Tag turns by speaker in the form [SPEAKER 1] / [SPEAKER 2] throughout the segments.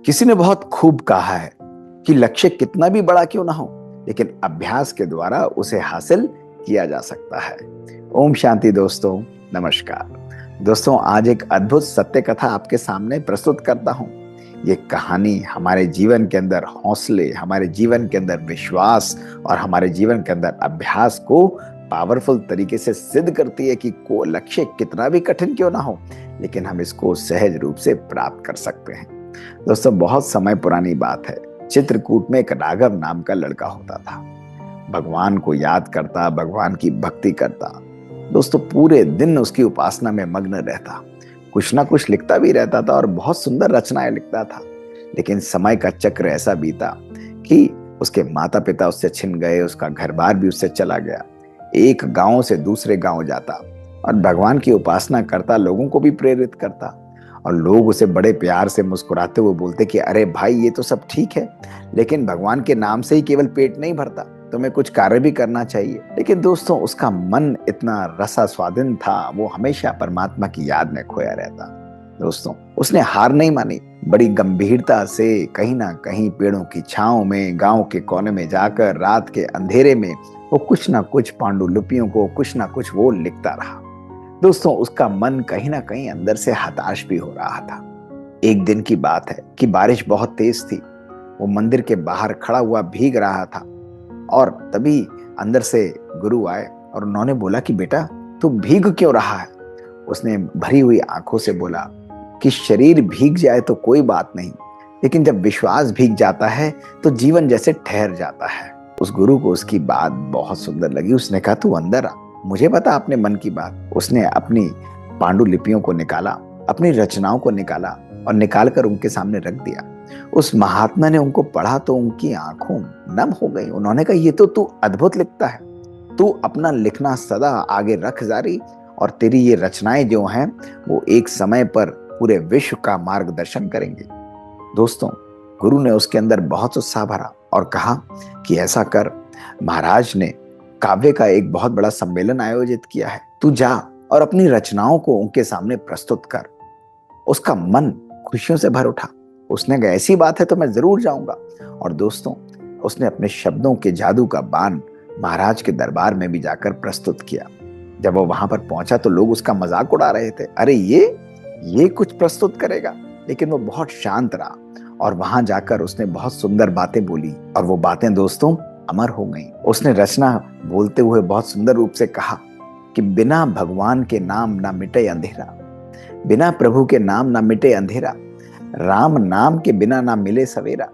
[SPEAKER 1] किसी ने बहुत खूब कहा है कि लक्ष्य कितना भी बड़ा क्यों ना हो, लेकिन अभ्यास के द्वारा उसे हासिल किया जा सकता है। ओम शांति दोस्तों, नमस्कार। दोस्तों, आज एक अद्भुत सत्य कथा आपके सामने प्रस्तुत करता हूं। ये कहानी हमारे जीवन के अंदर हौसले, हमारे जीवन के अंदर विश्वास और हमारे जीवन के अंदर अभ्यास को पावरफुल तरीके से सिद्ध करती है कि को लक्ष्य कितना भी कठिन क्यों ना हो, लेकिन हम इसको सहज रूप से प्राप्त कर सकते हैं। दोस्तों, बहुत समय पुरानी बात है। चित्रकूट में एक राघव नाम का लड़का होता था। भगवान को याद करता, भगवान की भक्ति करता। दोस्तों, पूरे दिन उसकी उपासना में मग्न रहता। कुछ ना कुछ लिखता भी रहता था और बहुत सुंदर रचनाएं लिखता था। लेकिन समय का चक्र ऐसा बीता कि उसके माता पिता उससे छिन गए, उसका घर बार भी उससे चला गया। एक गांव से दूसरे गांव जाता और भगवान की उपासना करता, लोगों को भी प्रेरित करता। और लोग उसे बड़े प्यार से मुस्कुराते हुए बोलते कि अरे भाई, ये तो सब ठीक है, लेकिन भगवान के नाम से ही केवल पेट नहीं भरता, तुम्हें कुछ कार्य भी करना चाहिए। लेकिन दोस्तों, उसका मन इतना रसा स्वाधीन था, वो हमेशा परमात्मा की याद में खोया रहता। दोस्तों, उसने हार नहीं मानी। बड़ी गंभीरता से कहीं ना कहीं पेड़ों की छांव में, गांव के कोने में जाकर रात के अंधेरे में वो कुछ ना कुछ पांडुलिपियों को, कुछ ना कुछ वो लिखता रहा। दोस्तों, उसका मन कहीं ना कहीं अंदर से हताश भी हो रहा था। एक दिन की बात है कि बारिश बहुत तेज थी। वो मंदिर के बाहर खड़ा हुआ भीग रहा था और तभी अंदर से गुरु आए और उन्होंने बोला कि बेटा, तू भीग क्यों रहा है? उसने भरी हुई आंखों से बोला कि शरीर भीग जाए तो कोई बात नहीं, लेकिन जब विश्वास भीग जाता है तो जीवन जैसे ठहर जाता है। उस गुरु को उसकी बात बहुत सुंदर लगी। उसने कहा, तू अंदर आ, मुझे बता अपने मन की बात। उसने अपनी पांडुलिपियों को निकाला, अपनी रचनाओं को निकाला और निकालकर उनके सामने रख दिया। उस महात्मा ने उनको पढ़ा तो उनकी आंखों नम हो गई। उन्होंने कहा, ये तो तू अद्भुत लिखता है, तू अपना लिखना सदा आगे रख जारी, और तेरी ये रचनाएं जो हैं वो एक समय पर पूरे विश्व का मार्गदर्शन करेंगे। दोस्तों, गुरु ने उसके अंदर बहुत उत्साह भरा और कहा कि ऐसा कर, महाराज ने काव्य का एक बहुत बड़ा सम्मेलन आयोजित किया है, तू जा और अपनी रचनाओं को उनके सामने प्रस्तुत कर। उसका मन खुशियों से भर उठा। उसने कहा, ऐसी बात है तो मैं जरूर जाऊंगा। और दोस्तों, उसने अपने शब्दों के जादू का बाण महाराज के दरबार में भी जाकर प्रस्तुत किया। जब वो वहां पर पहुंचा तो लोग उसका मजाक उड़ा रहे थे, अरे ये कुछ प्रस्तुत करेगा। लेकिन वो बहुत शांत रहा और वहां जाकर उसने बहुत सुंदर बातें बोली और वो बातें दोस्तों अमर हो गई। उसने रचना बोलते हुए बहुत सुंदर रूप से कहा कि बिना भगवान के नाम ना मिटे अंधेरा, बिना प्रभु के नाम ना मिटे अंधेरा, राम नाम के बिना ना मिले सवेरा,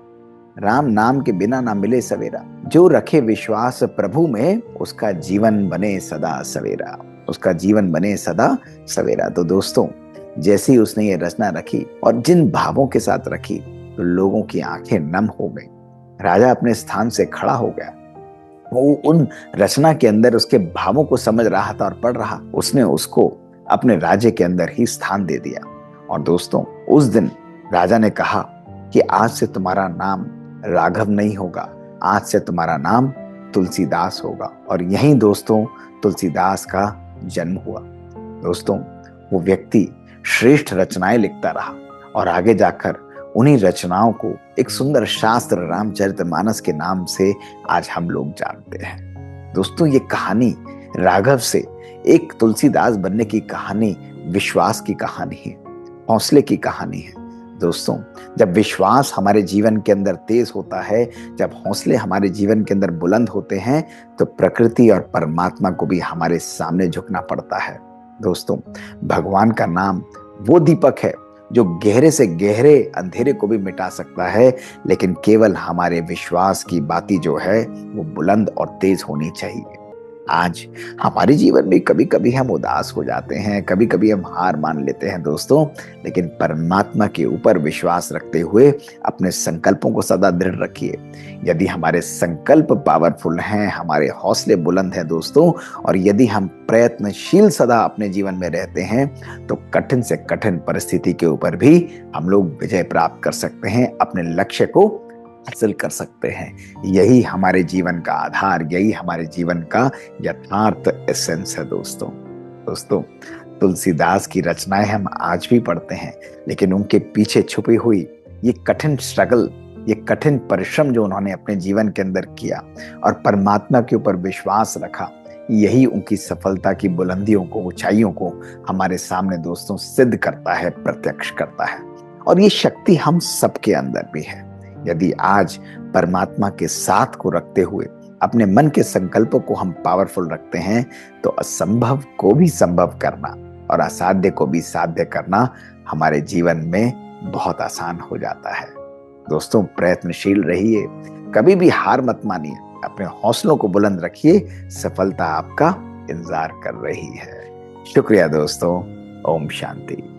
[SPEAKER 1] राम नाम के बिना ना मिले सवेरा, जो रखे विश्वास प्रभु में उसका जीवन बने सदा सवेरा, उसका जीवन बने सदा सवेरा। तो दोस्तों, जैसे ही उसने ये रचना रखी और जिन भावों के साथ रखी तो लोगों की आंखें नम हो गई। राजा अपने स्थान से खड़ा हो गया। वो उन रचना के अंदर उसके भावों को समझ रहा था और पढ़ रहा। उसने उसको अपने राज्य के अंदर ही स्थान दे दिया। और दोस्तों, उस दिन राजा ने कहा कि आज से तुम्हारा नाम राघव नहीं होगा, आज से तुम्हारा नाम तुलसीदास होगा। और यही दोस्तों तुलसीदास का जन्म हुआ। दोस्तों, वो व्यक्ति श्रेष्ठ रचनाएं लिखता रहा और आगे जाकर उन्हीं रचनाओं को एक सुंदर शास्त्र रामचरितमानस के नाम से आज हम लोग जानते हैं। दोस्तों, ये कहानी राघव से एक तुलसीदास बनने की कहानी विश्वास की कहानी है, हौसले की कहानी है। दोस्तों, जब विश्वास हमारे जीवन के अंदर तेज होता है, जब हौसले हमारे जीवन के अंदर बुलंद होते हैं, तो प्रकृति और परमात्मा को भी हमारे सामने झुकना पड़ता है। दोस्तों, भगवान का नाम वो दीपक है जो गहरे से गहरे अंधेरे को भी मिटा सकता है, लेकिन केवल हमारे विश्वास की बाती जो है वो बुलंद और तेज होनी चाहिए। आज हमारे जीवन में कभी कभी हम उदास हो जाते हैं, कभी कभी हम हार मान लेते हैं दोस्तों, लेकिन परमात्मा के ऊपर विश्वास रखते हुए अपने संकल्पों को सदा दृढ़ रखिए। यदि हमारे संकल्प पावरफुल हैं, हमारे हौसले बुलंद हैं दोस्तों, और यदि हम प्रयत्नशील सदा अपने जीवन में रहते हैं, तो कठिन से कठिन परिस्थिति के ऊपर भी हम लोग विजय प्राप्त कर सकते हैं, अपने लक्ष्य को हासिल कर सकते हैं। यही हमारे जीवन का आधार, यही हमारे जीवन का यथार्थ एसेंस है दोस्तों, तुलसीदास की रचनाएं हम आज भी पढ़ते हैं, लेकिन उनके पीछे छुपी हुई ये कठिन स्ट्रगल, ये कठिन परिश्रम जो उन्होंने अपने जीवन के अंदर किया और परमात्मा के ऊपर विश्वास रखा, यही उनकी सफलता की बुलंदियों को, ऊंचाइयों को हमारे सामने दोस्तों सिद्ध करता है, प्रत्यक्ष करता है। और ये शक्ति हम सबके अंदर भी है। यदि आज परमात्मा के साथ को रखते हुए अपने मन के संकल्पों को हम पावरफुल रखते हैं, तो असंभव को भी संभव करना और असाध्य को भी साध्य करना हमारे जीवन में बहुत आसान हो जाता है। दोस्तों, प्रयत्नशील रहिए, कभी भी हार मत मानिए, अपने हौसलों को बुलंद रखिए, सफलता आपका इंतजार कर रही है। शुक्रिया दोस्तों। ओम शांति।